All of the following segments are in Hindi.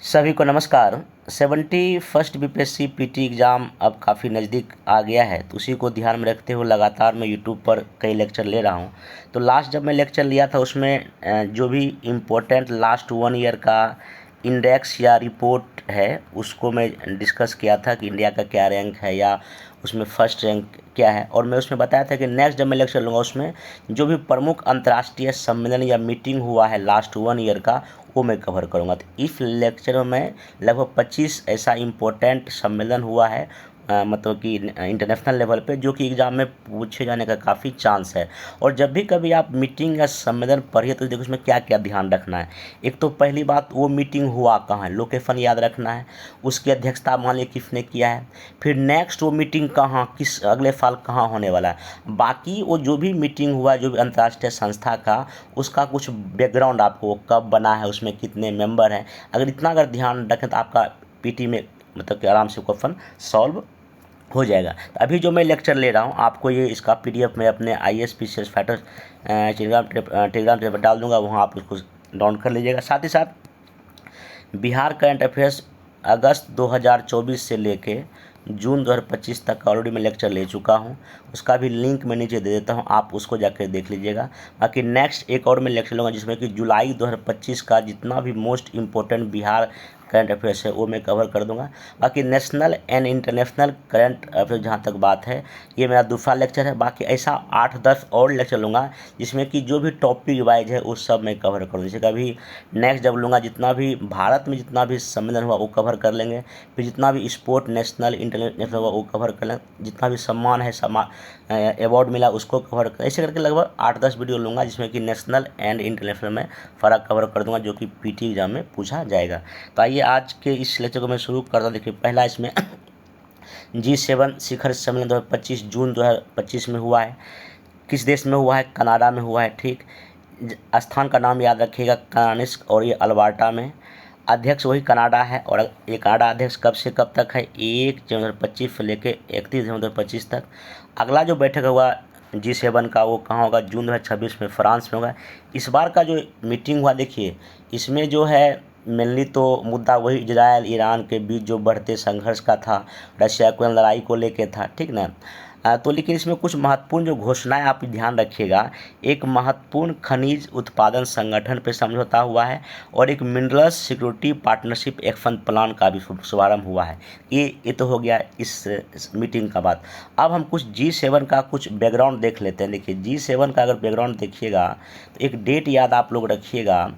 सभी को नमस्कार। 71st बीपीएससी पीटी एग्ज़ाम अब काफ़ी नज़दीक आ गया है, तो उसी को ध्यान में रखते हुए लगातार मैं यूट्यूब पर कई लेक्चर ले रहा हूं। तो लास्ट जब मैं लेक्चर लिया था उसमें जो भी इम्पोर्टेंट लास्ट 1 ईयर का इंडेक्स या रिपोर्ट है उसको मैं डिस्कस किया था कि इंडिया का क्या रैंक है या उसमें फर्स्ट रैंक क्या है। और मैं उसमें बताया था कि नेक्स्ट जब मैं लेक्चर लूँगा उसमें जो भी प्रमुख अंतर्राष्ट्रीय सम्मेलन या मीटिंग हुआ है लास्ट 1 ईयर का वो मैं कवर करूँगा। तो इस लेक्चर में मैं लगभग 25 ऐसा इम्पोर्टेंट सम्मेलन हुआ है मतलब कि इंटरनेशनल लेवल पे जो कि एग्ज़ाम में पूछे जाने का काफ़ी चांस है। और जब भी कभी आप मीटिंग या सम्मेलन पढ़िए तो देखो उसमें क्या क्या ध्यान रखना है। एक तो पहली बात वो मीटिंग हुआ कहाँ है, लोकेशन याद रखना है, उसकी अध्यक्षता मान लीजिए किसने किया है, फिर नेक्स्ट वो मीटिंग कहाँ किस अगले साल कहाँ होने वाला है। बाकी वो जो भी मीटिंग हुआ जो भी अंतर्राष्ट्रीय संस्था का उसका कुछ बैकग्राउंड आपको कब बना है, उसमें कितने मेंबर हैं, अगर इतना अगर ध्यान रखें तो आपका पीटी में मतलब कि आराम से क्वेश्चन सॉल्व हो जाएगा। तो अभी जो मैं लेक्चर ले रहा हूँ आपको ये इसका पीडीएफ में अपने IAS फाइटर टेलीग्राम पर डाल दूँगा, वहाँ आप उसको डाउनलोड कर लीजिएगा। साथ ही साथ बिहार करंट अफेयर्स अगस्त 2024 से लेके जून 2025 तक ऑलरेडी मैं लेक्चर ले चुका हूं, उसका भी लिंक मैं नीचे दे देता हूं, आप उसको जाकर देख लीजिएगा। बाकी नेक्स्ट एक और मैं लेक्चर लूँगा जिसमें कि जुलाई 2025 का जितना भी most important Bihar current affairs है वो मैं कवर कर दूंगा। बाकी national and international current affairs जहाँ तक बात है ये मेरा दूसरा लेक्चर है। बाकी ऐसा 8-10 और लेक्चर लूँगा जिसमें कि जो भी टॉपिक वाइज है वो सब मैं कवर करूँ। जैसे कभी नेक्स्ट जब लूँगा जितना भी भारत में जितना भी सम्मेलन हुआ वो कवर कर लेंगे, फिर जितना भी स्पोर्ट नेशनल इंटरनेशनल हुआ वो कवर कर लेंगे, जितना भी सम्मान है अवार्ड मिला उसको कवर कर, ऐसे करके लगभग 8-10 वीडियो लूँगा जिसमें कि नेशनल एंड इंटरनेशनल में फ़र्क कवर कर दूँगा जो कि पीटी एग्जाम में पूछा जाएगा। तो आइए आज के इस लेक्चर को मैं शुरू करता हूँ। देखिए पहला इसमें G7 शिखर सम्मेलन 2025 जून 2025 में हुआ है। किस देश में हुआ है? कनाडा में हुआ है। ठीक, स्थान का नाम याद रखिएगा कानिस्क, और ये अल्बर्टा में। अध्यक्ष वही कनाडा है और ये कनाडा अध्यक्ष कब से कब तक है? 1 जनवरी 2025 से लेकर 31 जनवरी 2025 तक। अगला जो बैठक हुआ G7 का वो कहाँ होगा? जून 2026 में फ्रांस में होगा। इस बार का जो मीटिंग हुआ देखिए इसमें जो है मेनली तो मुद्दा वही इजराइल ईरान के बीच जो बढ़ते संघर्ष का था, रशिया यूक्रेन लड़ाई को लेके था, ठीक ना। तो लेकिन इसमें कुछ महत्वपूर्ण जो घोषणाएं आप ध्यान रखिएगा। एक महत्वपूर्ण खनिज उत्पादन संगठन पर समझौता हुआ है और एक minerals security partnership action plan का भी शुभारंभ हुआ है। ये तो हो गया इस मीटिंग का बात। अब हम कुछ G7 का कुछ बैकग्राउंड देख लेते हैं। देखिए G7 का अगर बैकग्राउंड देखिएगा तो एक डेट याद आप लोग रखिएगा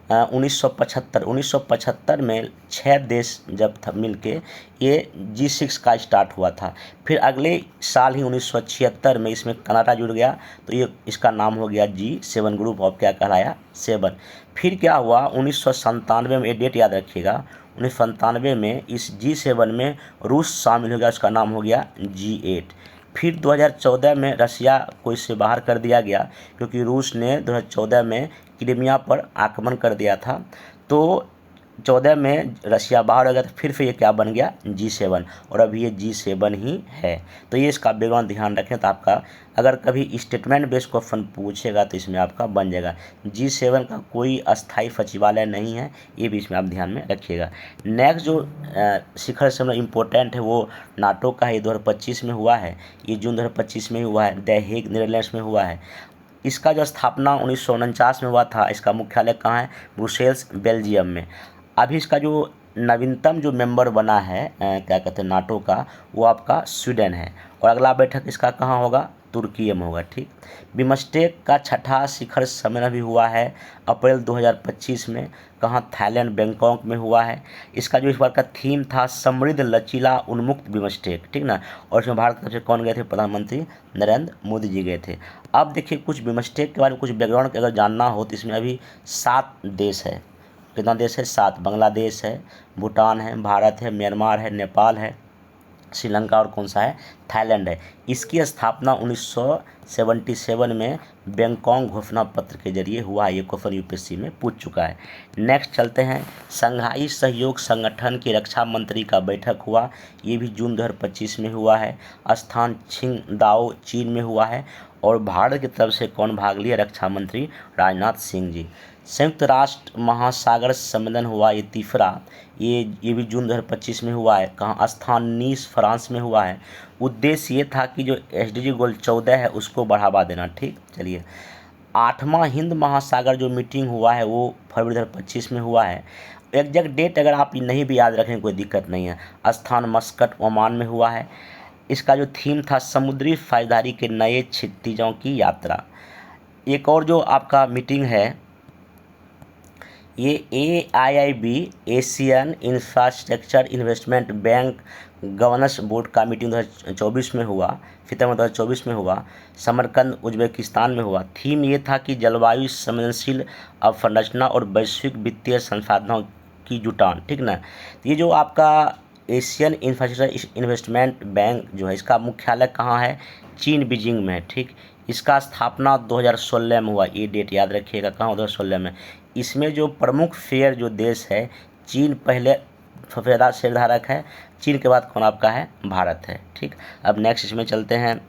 1975 में 6 देश जब मिल के ये G6 का स्टार्ट हुआ था। फिर अगले साल ही 1976 में इसमें कनाडा जुड़ गया तो ये इसका नाम हो गया G7 ग्रुप ऑफ क्या कहलाया 7। फिर क्या हुआ 1997 में, ये डेट याद रखिएगा, 1997 में इस G7 में रूस शामिल हो गया, उसका नाम हो गया G8। फिर 2014 में रसिया को इससे बाहर कर दिया गया क्योंकि रूस ने 2014 में क्रीमिया पर आक्रमण कर दिया था। तो 14 में रसिया बाहर हो गया तो फिर से ये क्या बन गया G7 और अभी ये G7 ही है। तो ये इसका बैकग्राउंड ध्यान रखें तो आपका अगर कभी स्टेटमेंट बेस्ड क्वेश्चन पूछेगा तो इसमें आपका बन जाएगा। G7 का कोई अस्थाई सचिवालय नहीं है, ये भी इसमें आप ध्यान में रखिएगा। नेक्स्ट जो शिखर सम्मेलन इम्पोर्टेंट है वो नाटो का है, 2025 में हुआ है, ये जून 2025 में हुआ है, द हेग नीदरलैंड्स में हुआ है। इसका जो स्थापना 1949 में हुआ था, इसका मुख्यालय कहाँ है? ब्रुसेल्स बेल्जियम में। अभी इसका जो नवीनतम जो मेंबर बना है क्या कहते हैं नाटो का, वो आपका स्वीडन है और अगला बैठक इसका कहाँ होगा? तुर्की में होगा। ठीक, बिमस्टेक का 6ठा शिखर सम्मेलन भी हुआ है अप्रैल 2025 में, कहाँ? थाईलैंड बैंकॉक में हुआ है। इसका जो इस बार का थीम था समृद्ध लचीला उन्मुक्त बिमस्टेक, ठीक ना। और इसमें भारत की तरफ से कौन गए थे? प्रधानमंत्री नरेंद्र मोदी जी गए थे। अब देखिए कुछ बिमस्टेक के बारे में कुछ बैकग्राउंड अगर जानना हो तो इसमें अभी 7 देश है। कितना देश है? 7। बांग्लादेश है, भूटान है, भारत है, म्यांमार है, नेपाल है, श्रीलंका और कौन सा है? थाईलैंड है। इसकी स्थापना 1977 में बैंकॉक घोषणा पत्र के जरिए हुआ। ये क्वेश्चन यूपीएससी में पूछ चुका है। नेक्स्ट चलते हैं, संघाई सहयोग संगठन की रक्षा मंत्री का बैठक हुआ, ये भी जून 2025 में हुआ है। स्थान छिंगदाओ चीन में हुआ है और भारत की तरफ से कौन भाग लिया? रक्षा मंत्री राजनाथ सिंह जी। संयुक्त राष्ट्र महासागर सम्मेलन हुआ ये तीसरा, ये भी जून 2025 में हुआ है। कहाँ? स्थान नीस, फ्रांस में हुआ है। उद्देश्य ये था कि जो SDG गोल 14 है उसको बढ़ावा देना। ठीक, चलिए 8वां हिंद महासागर जो मीटिंग हुआ है वो फरवरी 2025 में हुआ है। एग्जैक्ट डेट अगर आप नहीं भी याद रखें कोई दिक्कत नहीं है। स्थान मस्कट, ओमान में हुआ है। इसका जो थीम था समुद्री साझेदारी के नए क्षितिजों की यात्रा। एक और जो आपका मीटिंग है ये AIIB Asian infrastructure investment bank governance board का मीटिंग 2024 में हुआ, सितंबर 2024 में हुआ। समरकंद उज्बेकिस्तान में हुआ। थीम ये था कि जलवायु संवेदनशील अवसंरचना और वैश्विक वित्तीय संसाधनों की जुटान। ठीक ना। ये जो आपका एशियन इंफ्रास्ट्रक्चर इन्वेस्टमेंट बैंक जो है इसका मुख्यालय कहाँ है? चीन, बीजिंग में है। ठीक, इसका स्थापना 2016 में हुआ। ये डेट याद रखिएगा, कहाँ? 2016 में। इसमें जो प्रमुख शेयर जो देश है, चीन पहले सबसे ज़्यादा शेयरधारक है। चीन के बाद कौन आपका है? भारत है। ठीक, अब नेक्स्ट इसमें चलते हैं।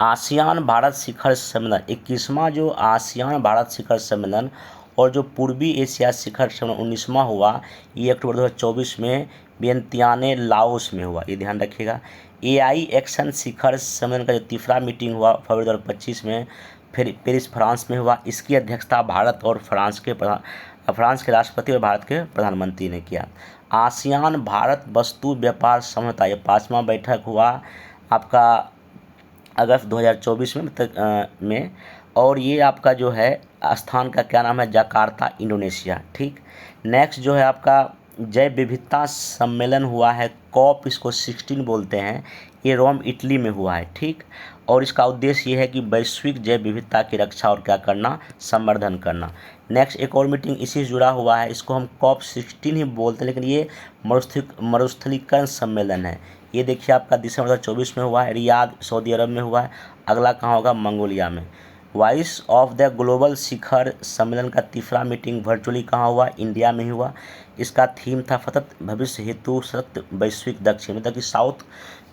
आसियान भारत शिखर सम्मेलन, 21वां जो आसियान भारत शिखर सम्मेलन और जो पूर्वी एशिया शिखर सम्मेलन 19वां हुआ, ये अक्टूबर 2024 में वियंतियाने, लाओस में हुआ। ये ध्यान रखिएगा। AI एक्शन शिखर सम्मेलन का जो तीसरा मीटिंग हुआ फरवरी 2025 में, फिर पेरिस, फ्रांस में हुआ। इसकी अध्यक्षता भारत और फ्रांस के राष्ट्रपति और भारत के प्रधानमंत्री ने किया। आसियान भारत वस्तु व्यापार समझौता, ये 5वां बैठक हुआ आपका अगस्त 2024 में और ये आपका जो है स्थान का क्या नाम है? Jakarta, Indonesia. ठीक, नेक्स्ट जो है आपका जैव विविधता सम्मेलन हुआ है, COP इसको 16 बोलते हैं। ये रोम, इटली में हुआ है। ठीक, और इसका उद्देश्य ये है कि वैश्विक जैव विविधता की रक्षा और क्या करना? संवर्धन करना। नेक्स्ट एक और मीटिंग इसी से जुड़ा हुआ है, इसको हम COP 16 ही बोलते हैं, लेकिन ये मरुस्थलीकरण सम्मेलन है। ये देखिए आपका दिसंबर 2024 में हुआ है, रियाद, सऊदी अरब में हुआ है। अगला कहाँ होगा? मंगोलिया में। वॉइस ऑफ द ग्लोबल शिखर सम्मेलन का तीसरा मीटिंग वर्चुअली कहाँ हुआ? इंडिया में ही हुआ। इसका थीम था सतत भविष्य हेतु सतत वैश्विक दक्षिण, मतलब कि साउथ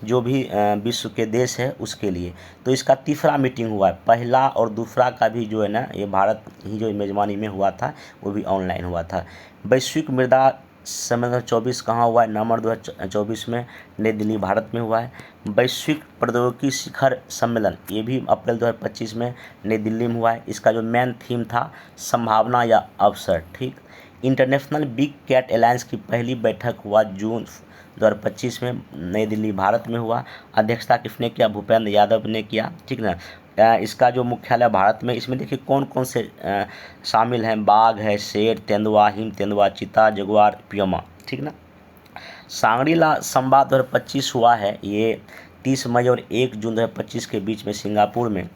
जो भी विश्व के देश है उसके लिए। तो इसका तीसरा मीटिंग हुआ है। पहला और दूसरा का भी जो है ना, ये भारत ही जो मेज़बानी में हुआ था, वो भी ऑनलाइन हुआ था। वैश्विक मृदा सम्मेलन 24 कहाँ हुआ है? नवंबर 2024 में नई दिल्ली, भारत में हुआ है। वैश्विक प्रौद्योगिकी शिखर सम्मेलन, ये भी अप्रैल 2025 में नई दिल्ली में हुआ है। इसका जो मेन थीम था संभावना या अवसर। ठीक, इंटरनेशनल बिग कैट अलायंस की पहली बैठक हुआ जून 2025 में नई दिल्ली, भारत में हुआ। अध्यक्षता किसने किया? भूपेंद्र यादव ने किया। ठीक ना। इसका जो मुख्यालय भारत में, इसमें देखिए कौन कौन से शामिल हैं? बाघ है, शेर, तेंदुआ, हिम तेंदुआ, चीता, जगुआर, प्यूमा। ठीक ना। सांग्री-ला संवाद 2025 हुआ है, ये 30 मई और 1 जून 2025 के बीच में सिंगापुर में।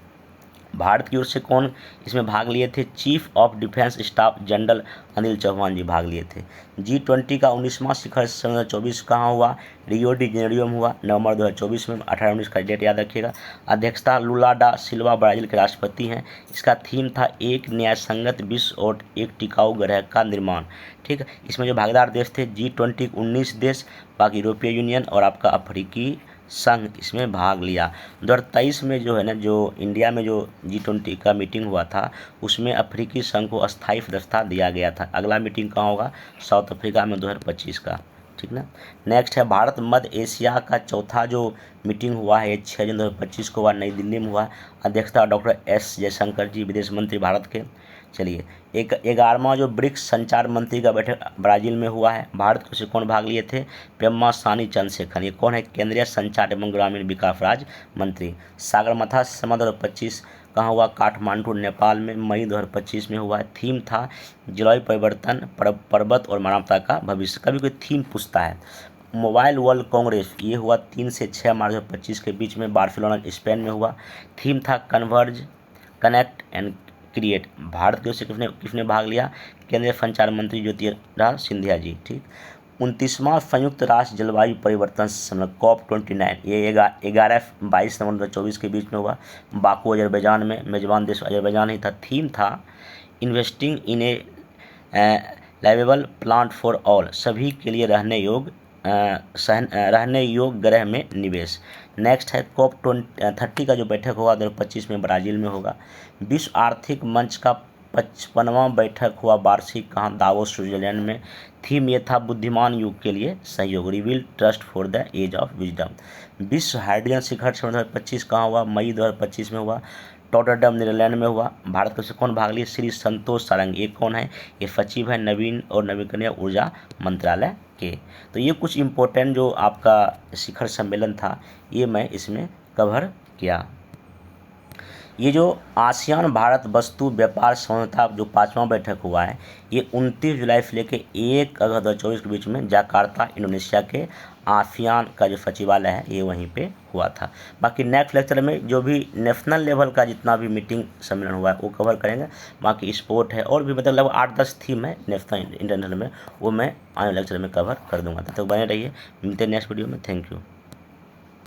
भारत की ओर से कौन इसमें भाग लिए थे? Chief of defence staff general Anil Chauhan ji भाग लिए थे। G20 का 19वां शिखर सम्मेलन 24 कहाँ हुआ? रियो डी जेनेरियो में हुआ, नवंबर 2024 में। 18-19 का डेट याद रखिएगा। अध्यक्षता लुला डा सिल्वा ब्राज़ील के राष्ट्रपति हैं। इसका थीम था एक न्यायसंगत विश्व और एक टिकाऊ ग्रह का निर्माण। ठीक है, इसमें जो भागीदार देश थे G20 19 देश, बाकी यूरोपीय यूनियन और आपका अफ्रीकी संघ इसमें भाग लिया। 2023 में जो है ना, जो इंडिया में जो G20 का मीटिंग हुआ था उसमें अफ्रीकी संघ को अस्थायी सदस्यता दिया गया था। अगला मीटिंग कहाँ होगा? साउथ अफ्रीका में 2025 का। ठीक ना। नेक्स्ट है भारत मध्य एशिया का चौथा जो मीटिंग हुआ है 6 जून 2025 को हुआ, नई दिल्ली में हुआ। अध्यक्षता डॉक्टर S जयशंकर जी, विदेश मंत्री भारत के। चलिए, 11वां जो ब्रिक्स संचार मंत्री का बैठक ब्राज़ील में हुआ है। भारत को से कौन भाग लिए थे? पेम्मा सानी चंद्रशेखर, ये कौन है? केंद्रीय संचार एवं ग्रामीण विकास राज्य मंत्री। सागरमाथा सम्मेलन 2025 कहाँ हुआ? काठमांडू, नेपाल में, मई 2025 में हुआ है। थीम था जलवायु परिवर्तन, पर्वत और मानवता का भविष्य। कभी कोई थीम पूछता है। मोबाइल वर्ल्ड कांग्रेस, ये हुआ 3 से 6 मार्च 2025 के बीच में, बार्सिलोना, स्पेन में हुआ। थीम था converge, connect and create. Bharat की ओर से किसने भाग लिया? केंद्रीय संचार मंत्री ज्योतिरादित्य सिंधिया जी। ठीक, 29वां संयुक्त राष्ट्र जलवायु परिवर्तन सम्मेलन COP 29, ये 11-22 नवंबर 2024 के बीच में हुआ, बाकू, अजरबैजान में। मेजबान देश अजरबैजान ही था। थीम था investing in a livable plant for all, सभी के लिए रहने योग्य ग्रह में निवेश। नेक्स्ट है COP 30 का जो बैठक होगा 2025 में ब्राज़ील में होगा। विश्व आर्थिक मंच का 55वां बैठक हुआ वार्षिक कहाँ, दावोस स्विट्जरलैंड में। थीम ये था बुद्धिमान युग के लिए सहयोग, reveal trust for the age of wisdom. विश्व हाइड्रोजन शिखर सम्मेलन 2025 कहाँ हुआ, मई 2025 में हुआ, रॉटरडैम नीदरलैंड में हुआ। भारत की ओर से कौन भाग लिए, श्री संतोष सारंगी। ये कौन है, ये सचिव है नवीन और नवीकरणीय ऊर्जा मंत्रालय के। तो ये कुछ इम्पोर्टेंट जो आपका शिखर सम्मेलन था ये मैं इसमें कवर किया। ये जो आसियान भारत वस्तु व्यापार समझौता जो 5वां बैठक हुआ है ये 29 जुलाई से लेकर 1 अगस्त 2024 के बीच में जकार्ता इंडोनेशिया के आसियान का जो सचिवालय है ये वहीं पे हुआ था। बाकी नेक्स्ट लेक्चर में जो भी नेशनल लेवल का जितना भी मीटिंग सम्मेलन हुआ है वो कवर करेंगे। बाकी स्पोर्ट है और भी मतलब 8-10 थीम है नेशनल इंटरनेशनल में, वो मैं आने लेक्चर में कवर कर दूंगा। तब तक बने रहिए, मिलते हैं नेक्स्ट वीडियो में। Thank you.